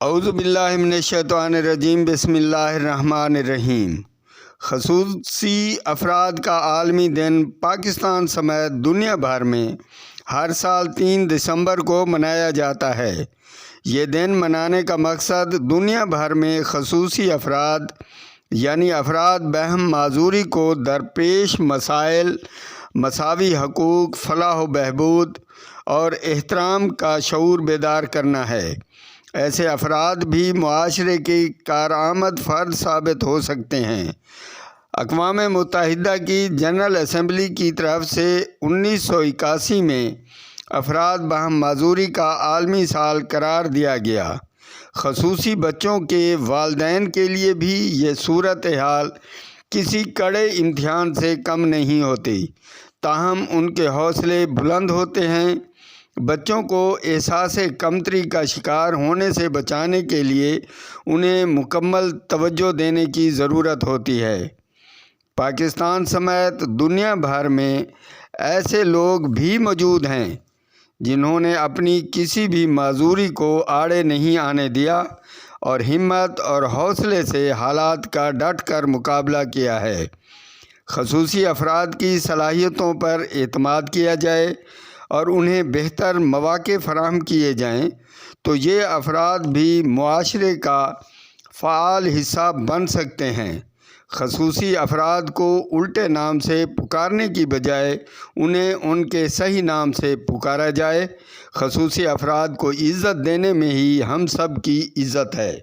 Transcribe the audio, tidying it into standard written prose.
اعوذ باللہ من الشیطان الرجیم، بسم اللہ الرحمن الرحیم۔ خصوصی افراد کا عالمی دن پاکستان سمیت دنیا بھر میں ہر سال 3 دسمبر کو منایا جاتا ہے۔ یہ دن منانے کا مقصد دنیا بھر میں خصوصی افراد یعنی افراد بہم معذوری کو درپیش مسائل، مساوی حقوق، فلاح و بہبود اور احترام کا شعور بیدار کرنا ہے۔ ایسے افراد بھی معاشرے کی کارآمد فرد ثابت ہو سکتے ہیں۔ اقوام متحدہ کی جنرل اسمبلی کی طرف سے 1981 میں افراد بہم معذوری کا عالمی سال قرار دیا گیا۔ خصوصی بچوں کے والدین کے لیے بھی یہ صورتحال کسی کڑے امتحان سے کم نہیں ہوتی، تاہم ان کے حوصلے بلند ہوتے ہیں۔ بچوں کو احساس کمتری کا شکار ہونے سے بچانے کے لیے انہیں مکمل توجہ دینے کی ضرورت ہوتی ہے۔ پاکستان سمیت دنیا بھر میں ایسے لوگ بھی موجود ہیں جنہوں نے اپنی کسی بھی معذوری کو آڑے نہیں آنے دیا اور ہمت اور حوصلے سے حالات کا ڈٹ کر مقابلہ کیا ہے۔ خصوصی افراد کی صلاحیتوں پر اعتماد کیا جائے اور انہیں بہتر مواقع فراہم کیے جائیں تو یہ افراد بھی معاشرے کا فعال حصہ بن سکتے ہیں۔ خصوصی افراد کو الٹے نام سے پکارنے کی بجائے انہیں ان کے صحیح نام سے پکارا جائے۔ خصوصی افراد کو عزت دینے میں ہی ہم سب کی عزت ہے۔